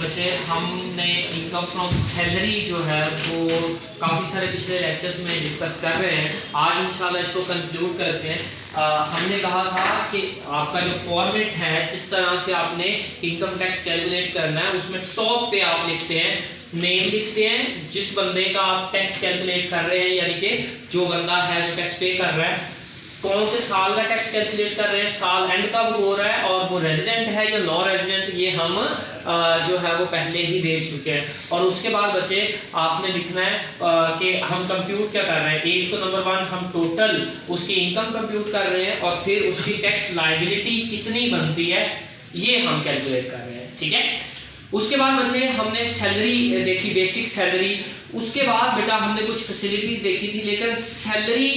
बच्चे हमने income from salary जो है वो काफ़ी सारे पिछले लेक्चर्स में डिस्कस कर रहे हैं। आज इंशाल्लाह इसको कंक्लूड करते हैं। हमने कहा था कि आपका जो फॉर्मेट है इस तरह से आपने इनकम टैक्स कैलकुलेट करना है। उसमें टॉप पे आप लिखते हैं, नेम लिखते हैं जिस बंदे का आप टैक्स कैलकुलेट कर रहे हैं, यानी कि जो बंदा है जो टैक्स पे कर रहा है, कौन से साल का टैक्स कैलकुलेट कर रहे हैं, साल एंड कब हो रहा है, और वो रेजिडेंट है या नॉन रेजिडेंट, ये हम जो है वो पहले ही देख चुके हैं। और उसके बाद बच्चे आपने लिखना है कि हम कंप्यूट क्या कर रहे हैं। एक तो नंबर 1 हम टोटल उसकी इनकम कंप्यूट कर रहे हैं और फिर उसकी टैक्स लायबिलिटी कितनी बनती है ये हम कैलकुलेट कर रहे हैं, ठीक है। उसके बाद बच्चे हमने सैलरी देखी, बेसिक सैलरी। उसके बाद बेटा हमने कुछ फैसिलिटीज देखी थी, लेकिन सैलरी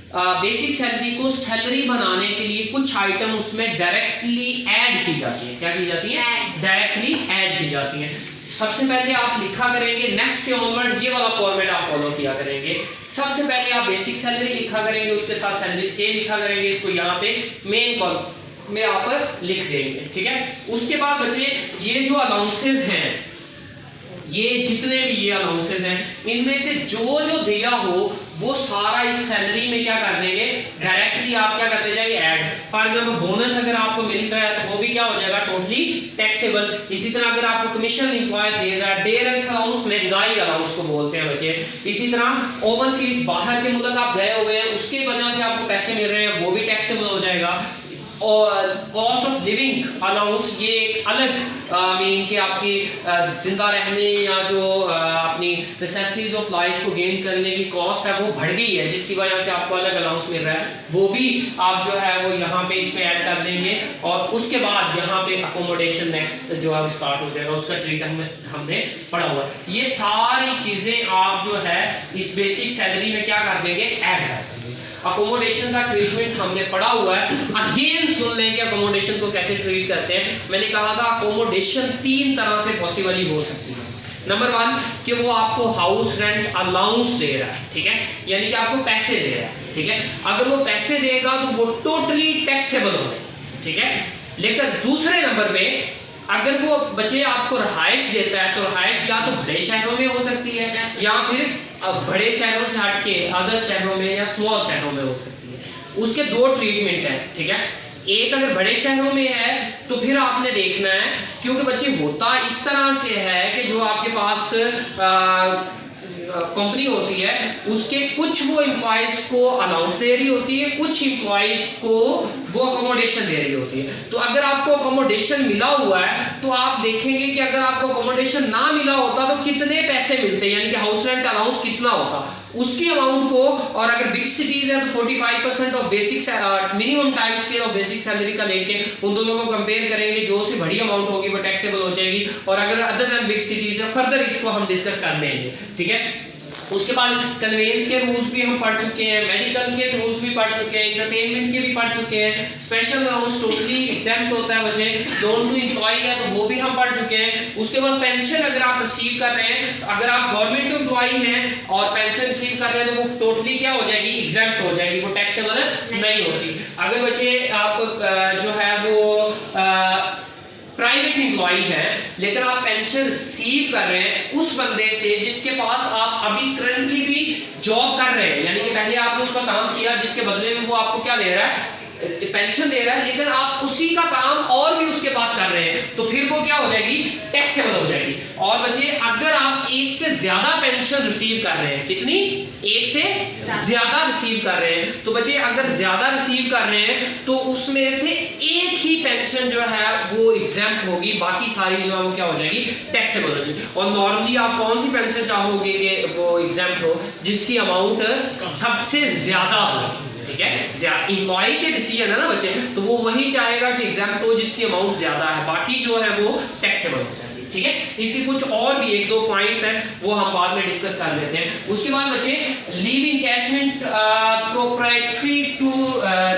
बेसिक सैलरी को सैलरी बनाने के लिए कुछ आइटम उसमें डायरेक्टली ऐड की जाती है। क्या की जाती है? डायरेक्टली ऐड की जाती है। सबसे पहले आप लिखा करेंगे, नेक्स्ट से ऑनवर्ड ये वाला फॉर्मेट आप फॉलो किया करेंगे। सबसे पहले आप बेसिक सैलरी लिखा करेंगे, उसके साथ सैलरी स्केल लिखा करेंगे, इसको यहाँ पे मेन कॉलम में आप लिख देंगे, ठीक है। उसके बाद बच्चे ये जो अलाउंसेस हैं, ये जितने भी ये अलाउंसेस हैं, इनमें से जो जो दिया हो वो सारा इस सैलरी में क्या कर देंगे, डायरेक्टली आप क्या करते जाएंगे, ऐड। फॉर एग्जाम्पल बोनस अगर आपको मिल रहा है तो वो भी क्या हो जाएगा, टोटली टैक्सेबल। इसी तरह अगर आपको कमीशन इंप्लॉय दे रहा है, डे रेंट अलाउंस, महंगाई अलाउंस को बोलते हैं बच्चे। इसी तरह ओवरसीज बाहर के मुल्क आप गए हुए हैं, उसके वजह से आपको पैसे मिल रहे हैं, वो भी टैक्सेबल हो जाएगा। और कॉस्ट ऑफ लिविंग अलाउंस, ये एक अलग मीन कि आपकी जिंदा रहने या जो अपनी नेसेसिटीज ऑफ लाइफ को गेन करने की कॉस्ट है वो बढ़ गई है, जिसकी वजह से आपको अलग अलाउंस मिल रहा है, वो भी आप जो है वो यहाँ पे इसमें ऐड कर देंगे। और उसके बाद यहाँ पे अकोमोडेशन नेक्स्ट जो है स्टार्ट हो जाएगा, उसका ट्रीट हमने पढ़ा हुआ है। ये सारी चीजें आप जो है इस बेसिक सैलरी में क्या कर देंगे, ऐड कर देंगे। अकोमोडेशन का ट्रीटमेंट हमने पढ़ा हुआ है, अगेन सुन लें कि अकोमोडेशन को कैसे ट्रीट करते हैं। मैंने कहा था अकोमोडेशन 3 तरह से पॉसिबली हो सकती है। नंबर 1 कि वो आपको हाउस रेंट अलाउंस दे रहा है, ठीक है, यानी कि आपको पैसे दे रहा है, ठीक है। अगर वो पैसे देगा तो वो टोटली टैक्सेबल होगा, ठीक है। लेकिन दूसरे नंबर पे अगर वो बच्चे आपको रहायश देता है तो रहायश या तो बड़े शहरों में हो सकती है या फिर बड़े शहरों से हट के अदर शहरों में या स्मॉल शहरों में हो सकती है। उसके 2 ट्रीटमेंट हैं, ठीक है। एक अगर बड़े शहरों में है तो फिर आपने देखना है, क्योंकि बच्चे होता इस तरह से है कि जो आपके पास कंपनी होती है उसके कुछ वो एम्प्लॉयज को अलाउंस दे रही होती है, कुछ एम्प्लॉयज को वो अकोमोडेशन दे रही होती है। तो अगर आपको अकोमोडेशन मिला हुआ है तो आप देखेंगे कि अगर आपको अकोमोडेशन ना मिला होता तो कितने पैसे मिलते, यानी कि हाउस रेंट अलाउंस कितना होता, उसकी अमाउंट को। और अगर बिग सिटीज है तो 45% of basic minimum time scale of basic salary का लेके उन दोनों को कंपेयर करेंगे, जो से बड़ी अमाउंट होगी वो टैक्सेबल हो जाएगी। और अगर अदर देन बिग सिटीज है फर्दर इसको हम डिस्कस कर लेंगे, ठीक है। उसके बाद कन्वेंस के रूल्स भी हम पढ़ चुके हैं, मेडिकल के रूल्स भी पढ़ चुके हैं, एंटरटेनमेंट के भी पढ़ चुके हैं, स्पेशल अलाउंस टोटली एग्जेम्प्ट होता है बच्चे, लोन टू एम्प्लॉय है तो वो भी हम पढ़ चुके हैं। उसके बाद पेंशन अगर आप रिसीव कर रहे हैं, अगर आप गवर्नमेंट एम्प्लॉय हैं और पेंशन रिसीव कर रहे हैं तो वो टोटली क्या हो जाएगी, एग्जेम्प्ट हो जाएगी, वो टैक्सेबल नहीं होती। अगर बच्चे आप जो है वो प्राइवेट एम्प्लॉय है लेकिन आप पेंशन रिसीव कर रहे हैं उस बंदे से जिसके पास आप अभी करंटली भी जॉब कर रहे हैं, यानी कि पहले आपने उसका काम किया जिसके बदले में वो आपको क्या दे रहा है, पेंशन दे रहा है, लेकिन आप उसी का काम और भी उसके पास कर रहे हैं तो फिर वो क्या हो जाएगी, टैक्सेबल हो जाएगी। और बच्चे अगर आप एक से ज्यादा पेंशन रिसीव कर रहे हैं, कितनी, एक से ज्यादा रिसीव कर रहे हैं, तो बच्चे अगर ज्यादा रिसीव कर रहे हैं तो उसमें से एक ही पेंशन जो है वो एग्जेम्प्ट होगी, बाकी सारी जो है वो क्या हो जाएगी, टैक्सेबल हो जाएगी। और नॉर्मली आप कौन सी पेंशन चाहोगे कि वो एग्जेम्प्ट हो, जिसकी अमाउंट सबसे ज्यादा हो, ठीक है। एम्प्लॉय के डिसीजन है ना बच्चे, तो वो वही चाहेगा कि एग्जाम्प्ट हो जिसकी अमाउंट ज्यादा है, बाकी जो है वो टैक्सेबल हो जाएगी, ठीक है। इसके कुछ और भी 1-2 पॉइंट्स हैं वो हम बाद में डिस्कस कर लेते हैं। उसके बाद बच्चे leave encashment proprietary to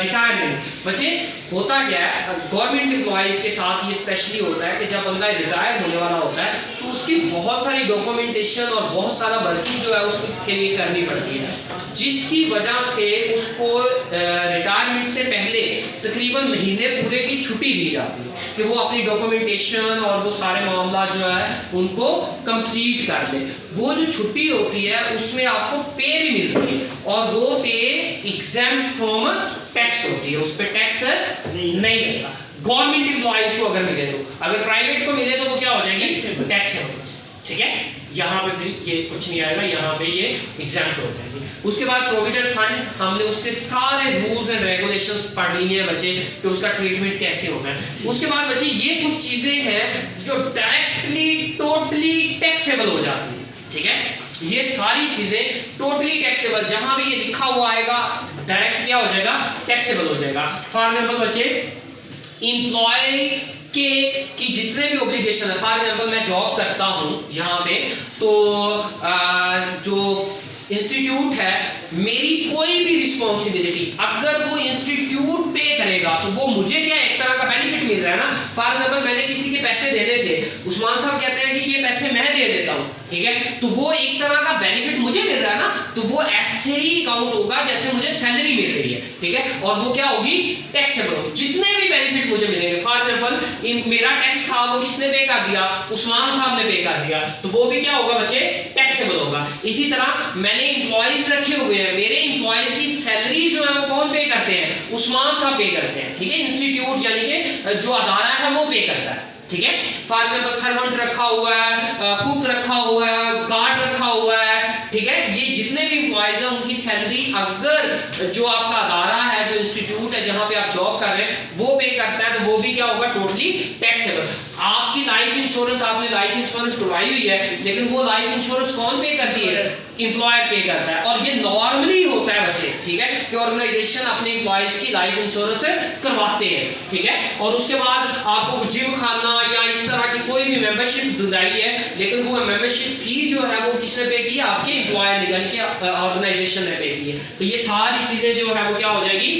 retirement. बच्चे होता क्या है, गवर्नमेंट एम्प्लॉयज के साथ ये स्पेशली होता है कि जब बंदा रिटायर होने वाला होता है तो उसकी बहुत सारी डॉक्यूमेंटेशन और बहुत सारा वर्किंग जो है उसके लिए करनी पड़ती है। जिसकी वजह से उसको रिटायरमेंट से पहले तकरीबन महीने पूरे की छुट्टी दी जाती है कि वो अपनी डॉक्यूमेंटेशन और वो सारे मामला जो है उनको कंप्लीट कर ले। वो जो छुट्टी होती है उसमें आपको पे भी मिलती है और वो पे एग्जेम्प्ट फ्रॉम टैक्स होती है, उस पर टैक्स नहीं लगता। गवर्नमेंट एम्प्लॉइज को अगर मिले तो, अगर प्राइवेट को मिले तो वो क्या हो जाएगी, टैक्स है, ठीक है। यहाँ पे फिर ये कुछ नहीं आएगा, यहाँ पे ये एग्जाम्प्ट हो जाएगी। उसके बाद प्रोविडेंट फंड, हमने उसके सारे रूल्स एंड रेगुलेशंस पढ़ लिए हैं बच्चे कि उसका ट्रीटमेंट कैसे होगा। उसके बाद बच्चे ये कुछ चीजें हैं जो डायरेक्टली टोटली टैक्सेबल हो जाती है, ठीक है। ये सारी चीजें टोटली टैक्सेबल, जहां भी ये लिखा हुआ आएगा डायरेक्ट क्या हो जाएगा, टैक्सेबल हो जाएगा। फॉर एग्जाम्पल बच्चे एम्प्लॉय की जितने भी ऑब्लिगेशन है, फॉर एग्जाम्पल मैं जॉब करता हूं यहाँ पे, तो जो इंस्टीट्यूट है मेरी कोई भी रिस्पॉन्सिबिलिटी, अगर वो इंस्टीट्यूट पे करेगा तो वो मुझे क्या एक तरह का बेनिफिट मिल रहा है ना। फॉर एग्जाम्पल मैंने किसी के पैसे देने थे, उस्मान साहब कहते हैं कि ये पैसे मैं दे देता हूँ, ठीक है, तो वो एक तरह का बेनिफिट मुझे मिल रहा है ना, तो वो ऐसे ही काउंट होगा जैसे मुझे सैलरी मिल रही है, ठीक है, और वो क्या होगी, टैक्सेबल होगी। जितने भी बेनिफिट मुझे मिलेंगे, फॉर एग्जाम्पल मेरा टैक्स था वो किसने पे कर दिया, उस्मान साहब ने पे कर दिया, तो वो भी क्या होगा बच्चे, टैक्सेबल होगा। इसी तरह मैंने एम्प्लॉइज रखे हुए हैं, मेरे एम्प्लॉइज की सैलरी जो है वो कौन पे करते हैं, उस्मान साहब पे करते हैं, ठीक है, इंस्टीट्यूट यानी कि जो अदारा है वो पे करता है, ठीक है। फॉर एग्जाम्पल सर्वेंट रखा हुआ है, कुक रखा हुआ है, गार्ड रखा हुआ है, ठीक है, ये जितने भी एम्प्लॉइज हैं उनकी सैलरी अगर जो आपका अदारा है, जो इंस्टीट्यूट है जहां पे आप जॉब कर रहे हैं वो पे करता है, तो वो भी क्या होगा, टोटली टैक्सेबल। आपकी लाइफ इंश्योरेंस, आपने लाइफ इंश्योरेंस करवाई हुई है, लेकिन वो लाइफ इंश्योरेंस कौन पे करती है, एम्प्लॉयर पे करता है, और ये नॉर्मली होता है बच्चे, ठीक है, कि ऑर्गेनाइजेशन अपने एम्प्लॉइज की लाइफ इंश्योरेंस करवाते हैं, ठीक है। और उसके बाद आपको जिम खाना या इस तरह की कोई भी मेंबरशिप दिलाई है, लेकिन वो मेंबरशिप फी जो है वो किसने पे की है, आपके एम्प्लॉयर यानी कि ऑर्गेनाइजेशन ने पे की है। तो ये सारी चीजें जो है वो क्या हो जाएगी,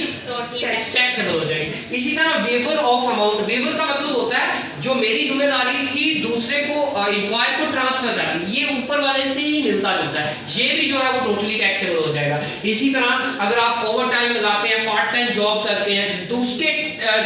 टैक्सेबल हो जाएगी। इसी तरह वेवर ऑफ अमाउंट, वेवर का मतलब होता है जो मेरी जिम्मेदारी थी दूसरे को, एम्प्लॉयर को ट्रांसफर करनी, ये ऊपर वाले से ही मिलता जुलता है, ये भी जो है वो टोटली टैक्सेबल हो जाएगा। इसी तरह अगर आप ओवर टाइम लगाते हैं, पार्ट टाइम जॉब करते हैं, तो उसके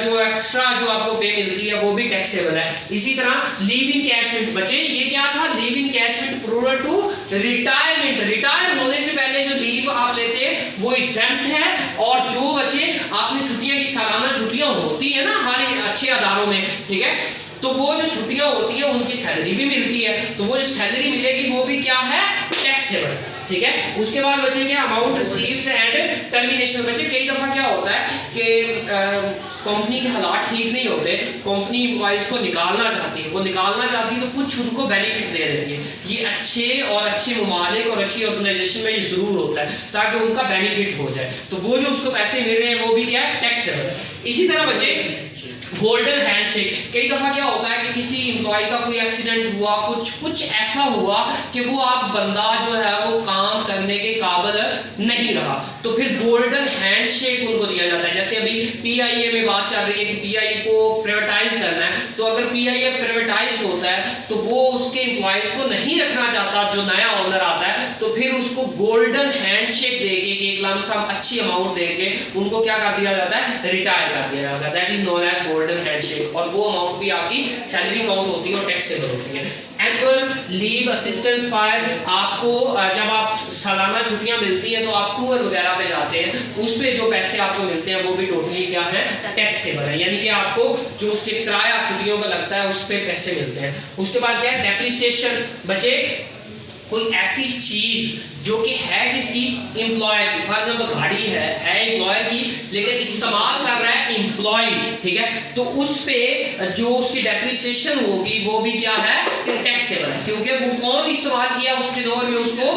जो एक्स्ट्रा जो आपको पे मिलती है वो भी टैक्सेबल है। इसी तरह लीव इनकैशमेंट, बच्चे ये क्या था, leave encashment prior to retirement, retire होने से पहले जो लीव आप लेते हैं वो एग्जेम्प्ट है, और जो बच्चे आपने छुट्टियां की, सालाना छुट्टियां होती है ना हर अच्छे अदारों में, ठीक है, तो वो जो छुट्टियां होती है उनकी सैलरी भी मिलती है, तो वो जो सैलरी मिलेगी वो भी क्या है, टैक्सेबल, ठीक है। उसके बाद बच्चे क्या, अमाउंट रिसीव्स एंड टर्मिनेशन। बच्चे कई दफा क्या होता है कि कंपनी के हालात ठीक नहीं होते, कंपनी एम्प्लॉइज को निकालना चाहती है, वो निकालना चाहती है तो कुछ उनको बेनिफिट दे देती है। ये अच्छे ममालिक और अच्छी ऑर्गेनाइजेशन में ये जरूर होता है ताकि उनका बेनिफिट हो जाए, तो वो जो उसको पैसे मिल रहे हैं वो भी क्या है, टैक्सेबल है। इसी तरह बच्चे गोल्डन हैंडशेक, कई दफा क्या होता है कि किसी एम्प्लॉय का कोई एक्सीडेंट हुआ, कुछ ऐसा हुआ कि वो आप बंदा जो है वो काम करने के काबिल नहीं रहा, तो फिर गोल्डन हैंडशेक उनको दिया जाता है। जैसे अभी पीआईए में बात चल रही है कि पीआईए को प्राइवेटाइज करना है, तो अगर पीआईए प्राइवेटाइज होता है तो वो उसके एम्प्लॉयज को नहीं रखना चाहता, जो नया ओनर आता है, तो फिर उसको गोल्डन हैंडशेक देके एक लमसम अच्छी अमाउंट देके उनको क्या कर दिया जाता है, रिटायर कर दिया जाता है, that is known as golden handshake, और वो अमाउंट भी आपकी सैलरी अमाउंट होती है और टैक्सेबल होती है। एनुअल लीव असिस्टेंस फायर, आपको जब आप सालाना छुट्टियां मिलती हैं तो आप टूर वगैरह पे जाते हैं, उस पे जो पैसे आपको मिलते हैं वो भी टोटली क्या है, टैक्सेबल है, यानी कि आपको जो उसके किराया छुट्टियों का लगता है उस पे पैसे मिलते हैं। उसके बाद क्या है, डेप्रिसिएशन। बच्चे कोई ऐसी चीज जो कि है किसकी, एम्प्लॉयर की, फॉर एग्जाम्पल गाड़ी है एम्प्लॉयर की, लेकिन इस्तेमाल कर रहा है एम्प्लॉय, ठीक है, तो उस पे जो उसकी डेप्रिसिएशन होगी वो भी क्या है, टैक्सेबल है, क्योंकि वो कौन इस्तेमाल किया उसके दौर में, उसको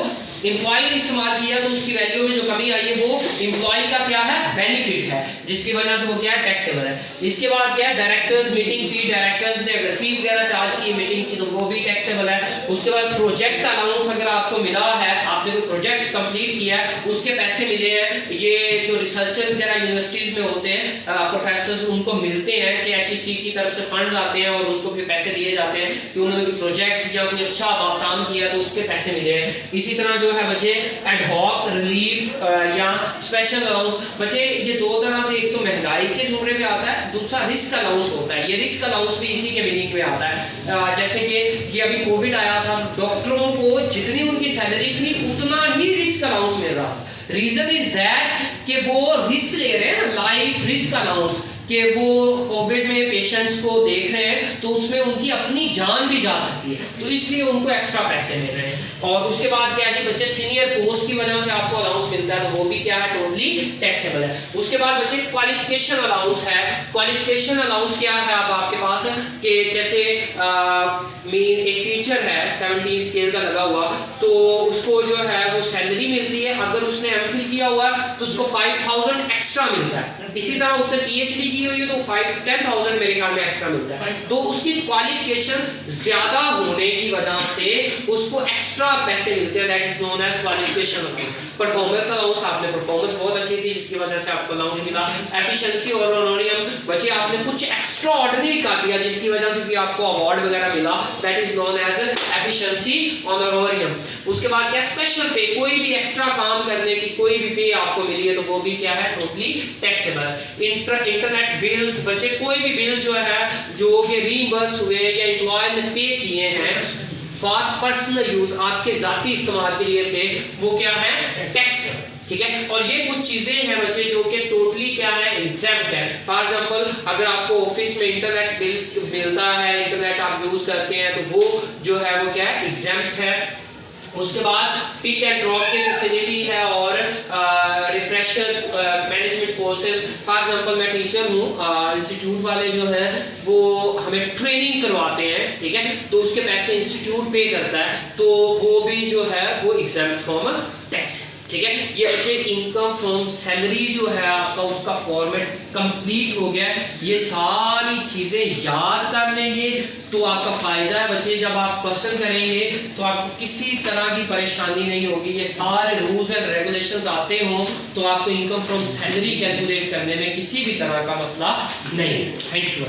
एम्प्लॉय ने इस्तेमाल किया, तो उसकी वैल्यू में जो कमी आई है वो एम्प्लॉय का क्या है, बेनिफिट है, जिसकी वजह से वो क्या है, टैक्सेबल है। इसके बाद क्या है, डायरेक्टर्स मीटिंग फी, डायरेक्टर्स ने अगर फी वगैरह चार्ज की मीटिंग की तो वो भी टैक्सेबल है। उसके बाद प्रोजेक्ट अलाउंस अगर आपको मिला है, आपने कोई प्रोजेक्ट कंप्लीट किया है, उसके पैसे मिले हैं, ये जो रिसर्चर वगैरह यूनिवर्सिटीज़ में होते हैं प्रोफेसर्स, उनको मिलते हैं कि HEC की तरफ से फंड्स आते हैं और उनको फिर पैसे दिए जाते हैं कि उन्होंने कोई प्रोजेक्ट या कोई अच्छा काम किया तो उसके पैसे मिले हैं। इसी तरह जो है बच्चे एडहॉक रिलीफ या स्पेशल अलाउंस, बच्चे ये दो तरह से, एक तो महंगाई के जुमरे पे आता है, दूसरा रिस्क अलाउंस होता है। ये रिस्क अलाउंस भी इसी के मीनिंग में आता है। जैसे कि ये अभी कोविड आया था, डॉक्टरों को जितनी उनकी सैलरी थी उतना ही रिस्क अलाउंस मिल रहा था। रीजन इज दैट कि वो रिस्क ले रहे हैं, लाइफ रिस्क अलाउंस, कि वो कोविड में पेशेंट्स को देख रहे हैं तो उसमें उनकी अपनी जान भी जा सकती है, तो इसलिए उनको एक्स्ट्रा पैसे मिल रहे हैं। और उसके बाद क्या है कि बच्चे सीनियर पोस्ट की वजह से आपको अलाउंस मिलता है, तो वो भी क्या है, टोटली टैक्सेबल है। उसके बाद बच्चे क्वालिफिकेशन अलाउंस है। क्वालिफिकेशन अलाउंस क्या है अब आपके पास, कि जैसे एक टीचर है 70 स्केल का लगा हुआ, तो उसको जो है वो सैलरी मिलती है। अगर उसने एमफिल किया हुआ है तो उसको 5000 एक्स्ट्रा मिलता है। इसी तरह उसने PhD की हुई है तो 10,000 मेरे ख्याल में एक्स्ट्रा मिलता है। तो उसकी क्वालिफिकेशन ज्यादा होने की वजह से उसको एक्स्ट्रा पैसे मिलते हैं, that is known as qualification allowance. Performance allowance, आपने परफॉर्मेंस बहुत अच्छी थी जिसकी वजह से आपको अलाउंस मिला। एफिशिएंसी और ऑनोरियम, बच्चे आपने कुछ एक्स्ट्रा ऑर्डिनरी कर दिया जिसकी वजह से भी आपको अवार्ड वगैरह मिला, that is known as efficiency honorarium. उसके बाद क्या, स्पेशल पे, कोई भी एक्स्ट्रा काम करने की कोई भी पे आपको मिली है तो वो भी क्या है, टोटली टैक्सेबल। इंटरनेट बिल्स, बच्चे कोई भी बिल जो है जो कि रीइंबर्स हुए या एम्प्लॉय ने पे किए हैं फॉर पर्सनल यूज, आपके जाती इस्तेमाल के लिए थे, वो क्या है, टैक्स, ठीक है। और ये कुछ चीजें हैं बच्चे जो कि टोटली क्या है, एग्जेम्प्ट है। फॉर एग्जांपल अगर आपको ऑफिस में इंटरनेट बिल मिलता है, इंटरनेट आप यूज करते हैं, तो वो जो है वो क्या है, एग्जेम्प्ट है। उसके बाद पिक एंड ड्रॉप की फैसिलिटी है और refresher management courses. For example मैं टीचर हूँ, इंस्टीट्यूट वाले जो हैं वो हमें ट्रेनिंग करवाते हैं, ठीक है, तो उसके पैसे इंस्टीट्यूट पे करता है, तो वो भी जो है वो एग्जेम्प्ट फ्रॉम टैक्स, ठीक है। ये बच्चे इनकम फ्रॉम सैलरी जो है आपका, उसका फॉर्मेट कंप्लीट हो गया। ये सारी चीजें याद कर लेंगे तो आपका फायदा है बच्चे, जब आप क्वेश्चन करेंगे तो आपको किसी तरह की परेशानी नहीं होगी। ये सारे रूल्स एंड रेगुलेशंस आते हों तो आपको इनकम फ्रॉम सैलरी कैलकुलेट करने में किसी भी तरह का मसला नहीं है। Thank you.